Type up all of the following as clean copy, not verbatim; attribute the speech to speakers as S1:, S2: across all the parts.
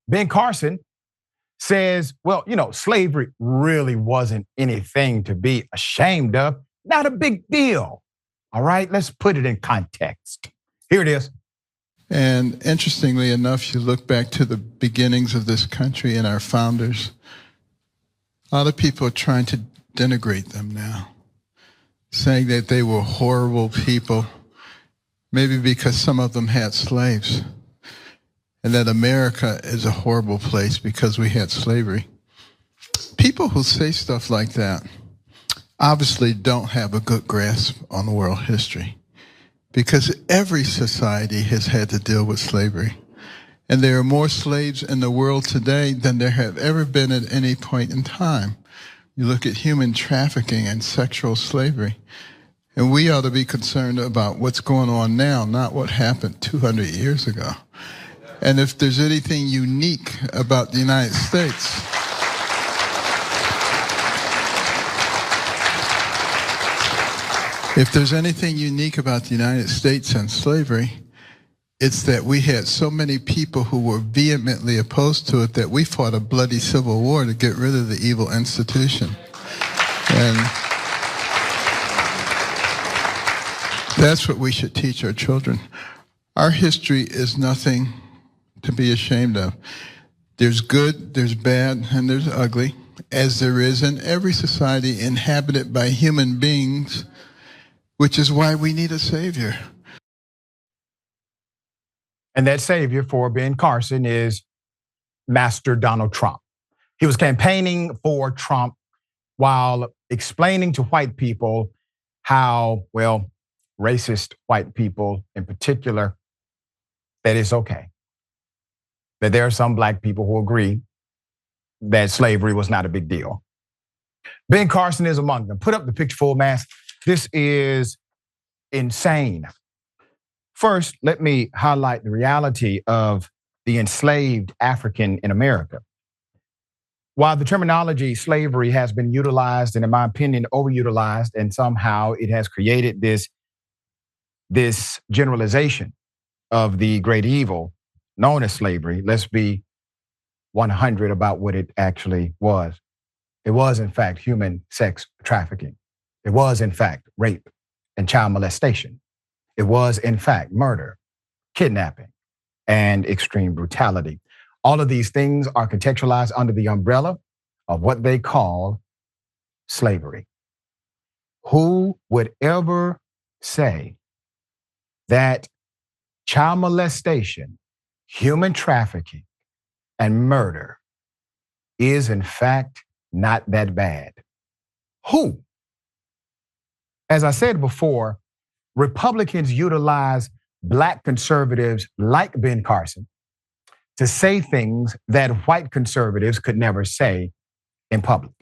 S1: Ben Carson says, well, slavery really wasn't anything to be ashamed of. Not a big deal. All right, let's put it in context. Here it is.
S2: And interestingly enough, you look back to the beginnings of this country and our founders, a lot of people are trying to denigrate them now, saying that they were horrible people, maybe because some of them had slaves, and that America is a horrible place because we had slavery. People who say stuff like that obviously don't have a good grasp on the world history, because every society has had to deal with slavery. And there are more slaves in the world today than there have ever been at any point in time. You look at human trafficking and sexual slavery, and we ought to be concerned about what's going on now, not what happened 200 years ago. And if there's anything unique about the United States, if there's anything unique about the United States and slavery, it's that we had so many people who were vehemently opposed to it that we fought a bloody civil war to get rid of the evil institution. And that's what we should teach our children. Our history is nothing to be ashamed of. There's good, there's bad, and there's ugly, as there is in every society inhabited by human beings, which is why we need a savior.
S1: And that savior for Ben Carson is Master Donald Trump. He was campaigning for Trump while explaining to white people how, well, racist white people in particular, that it's okay. That there are some black people who agree that slavery was not a big deal. Ben Carson is among them. Put up the picture, full mass. This is insane. First, let me highlight the reality of the enslaved African in America. While the terminology slavery has been utilized and, in my opinion, overutilized, and somehow it has created this generalization of the great evil known as slavery, let's be 100 about what it actually was. It was, in fact, human sex trafficking. It was, in fact, rape and child molestation. It was, in fact, murder, kidnapping, and extreme brutality. All of these things are contextualized under the umbrella of what they call slavery. Who would ever say that child molestation, human trafficking, and murder is, in fact, not that bad? Who? As I said before, Republicans utilize black conservatives like Ben Carson to say things that white conservatives could never say in public.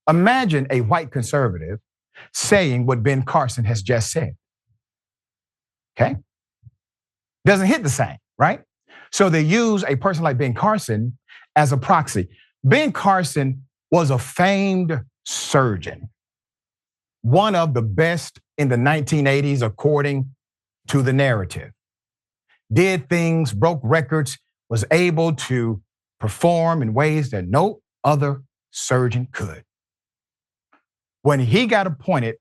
S1: Imagine a white conservative saying what Ben Carson has just said. Okay? Doesn't hit the same, right? So they use a person like Ben Carson as a proxy. Ben Carson was a famed surgeon, one of the best in the 1980s, according to the narrative. Did things, broke records, was able to perform in ways that no other surgeon could. When he got appointed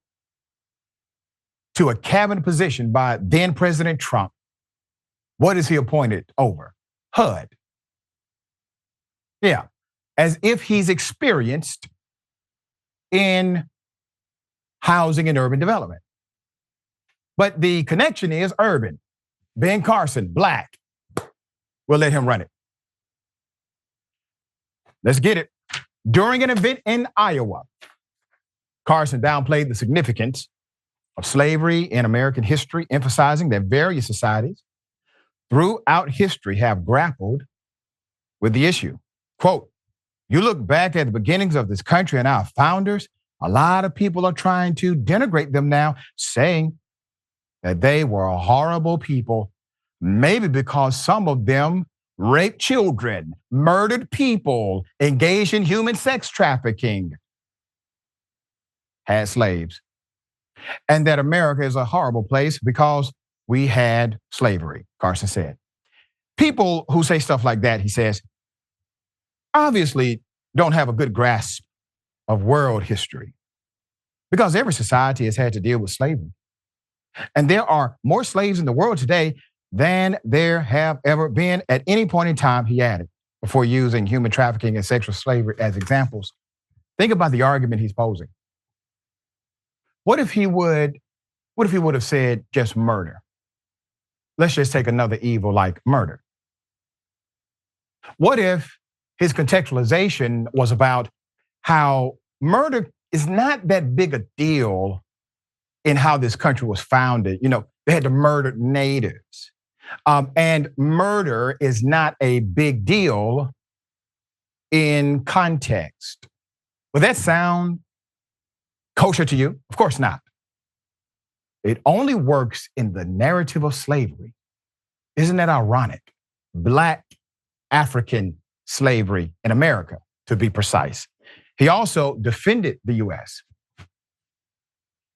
S1: to a cabinet position by then President Trump, what is he appointed over? HUD. Yeah, as if he's experienced in housing and urban development. But the connection is urban. Ben Carson, black. We'll let him run it. Let's get it. During an event in Iowa, Carson downplayed the significance of slavery in American history, emphasizing that various societies throughout history have grappled with the issue. Quote, you look back at the beginnings of this country and our founders, a lot of people are trying to denigrate them now, saying that they were horrible people, maybe because some of them raped children, murdered people, engaged in human sex trafficking, had slaves, and that America is a horrible place because we had slavery, Carson said. People who say stuff like that, he says, obviously don't have a good grasp of world history because every society has had to deal with slavery. And there are more slaves in the world today than there have ever been at any point in time, he added, before using human trafficking and sexual slavery as examples. Think about the argument he's posing. What if he would have said just murder? Let's just take another evil like murder. What if his contextualization was about how murder is not that big a deal in how this country was founded? You know, they had to murder natives. And murder is not a big deal in context. Would that sound kosher to you? Of course not. It only works in the narrative of slavery. Isn't that ironic? Black African slavery in America, to be precise. He also defended the U.S.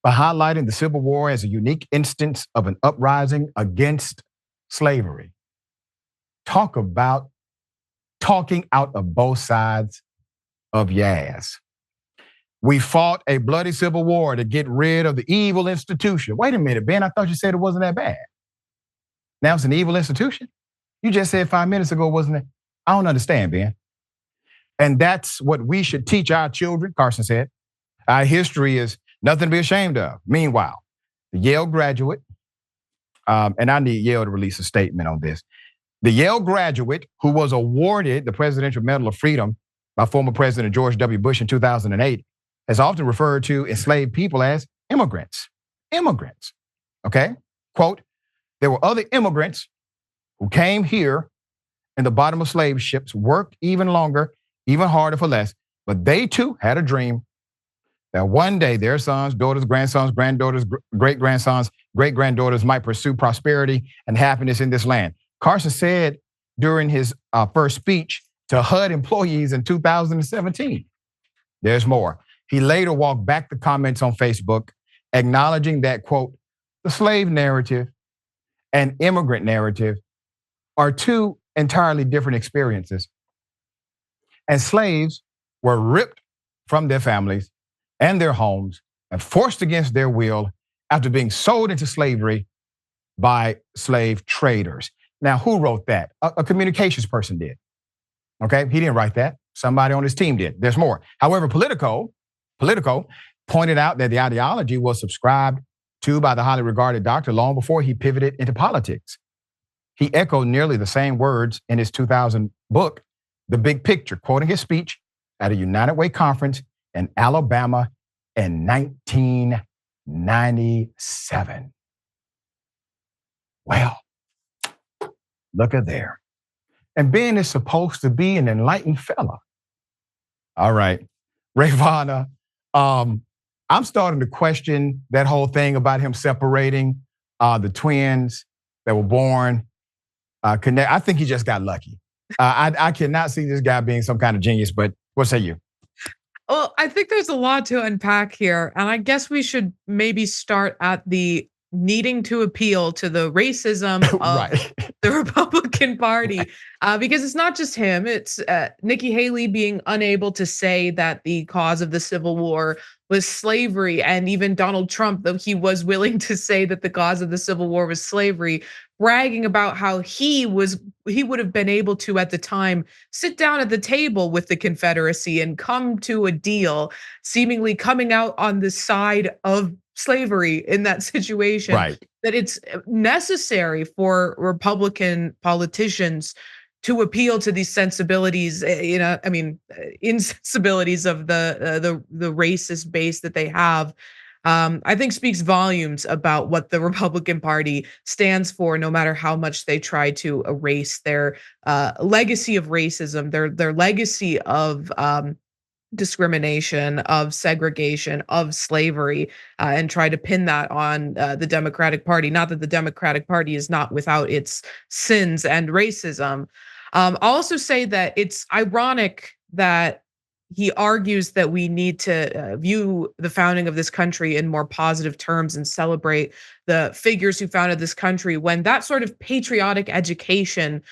S1: by highlighting the Civil War as a unique instance of an uprising against slavery. Talk about talking out of both sides of your ass. We fought a bloody civil war to get rid of the evil institution. Wait a minute, Ben, I thought you said it wasn't that bad. Now it's an evil institution? You just said 5 minutes ago, wasn't it? I don't understand, Ben. And that's what we should teach our children, Carson said. Our history is nothing to be ashamed of. Meanwhile, the Yale graduate, and I need Yale to release a statement on this. The Yale graduate who was awarded the Presidential Medal of Freedom by former President George W. Bush in 2008 has often referred to enslaved people as immigrants. Immigrants, okay? Quote, there were other immigrants who came here in the bottom of slave ships, worked even longer, even harder for less, but they too had a dream that one day their sons, daughters, grandsons, granddaughters, great-grandsons, great-granddaughters might pursue prosperity and happiness in this land. Carson said during his first speech to HUD employees in 2017. There's more. He later walked back the comments on Facebook, acknowledging that, quote, the slave narrative and immigrant narrative are two entirely different experiences. And slaves were ripped from their families and their homes and forced against their will after being sold into slavery by slave traders. Now, who wrote that? A communications person did. Okay, he didn't write that. Somebody on his team did. There's more. However, Politico pointed out that the ideology was subscribed to by the highly regarded doctor long before he pivoted into politics. He echoed nearly the same words in his 2000 book, The Big Picture, quoting his speech at a United Way conference in Alabama in 1997. Well, look at there. And Ben is supposed to be an enlightened fella. All right, Rayyvana, I'm starting to question that whole thing about him separating the twins that were born. I think he just got lucky. I cannot see this guy being some kind of genius, but what say you?
S3: Well, I think there's a lot to unpack here. And I guess we should maybe start at the needing to appeal to the racism of
S1: Right.
S3: the Republican Party, because it's not just him. It's Nikki Haley being unable to say that the cause of the Civil War was slavery, and even Donald Trump, though he was willing to say that the cause of the Civil War was slavery, bragging about how he would have been able to at the time sit down at the table with the Confederacy and come to a deal, seemingly coming out on the side of slavery in that situation.
S1: Right.
S3: That it's necessary for Republican politicians to appeal to these sensibilities, insensibilities of the racist base that they have. I think speaks volumes about what the Republican Party stands for, no matter how much they try to erase their legacy of racism, their legacy of discrimination, of segregation, of slavery, and try to pin that on the Democratic Party. Not that the Democratic Party is not without its sins and racism. I'll also say that it's ironic that he argues that we need to view the founding of this country in more positive terms and celebrate the figures who founded this country, when that sort of patriotic education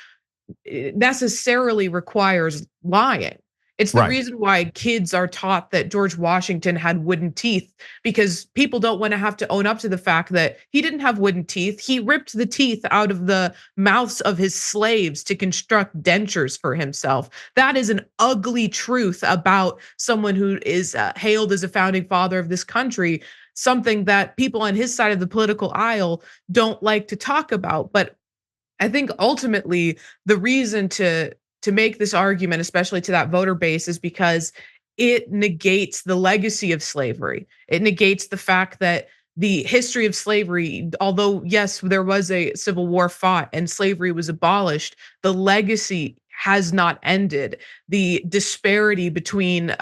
S3: necessarily requires lying. It's the
S1: Right.
S3: reason why kids are taught that George Washington had wooden teeth, because people don't want to have to own up to the fact that he didn't have wooden teeth. He ripped the teeth out of the mouths of his slaves to construct dentures for himself. That is an ugly truth about someone who is hailed as a founding father of this country, something that people on his side of the political aisle don't like to talk about. But I think ultimately the reason to make this argument, especially to that voter base, is because it negates the legacy of slavery. It negates the fact that the history of slavery, although yes, there was a civil war fought and slavery was abolished, the legacy has not ended. The disparity between,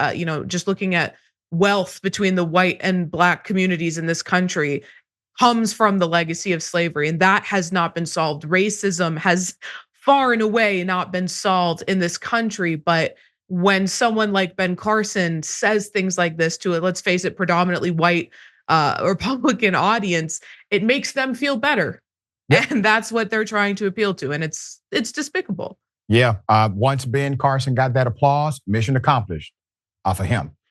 S3: just looking at wealth between the white and black communities in this country comes from the legacy of slavery, and that has not been solved. Racism has far and away not been solved in this country, but when someone like Ben Carson says things like this to it, let's face it, predominantly white Republican audience, it makes them feel better.
S1: Yep.
S3: And that's what they're trying to appeal to, and it's despicable.
S1: Yeah, once Ben Carson got that applause, mission accomplished for him.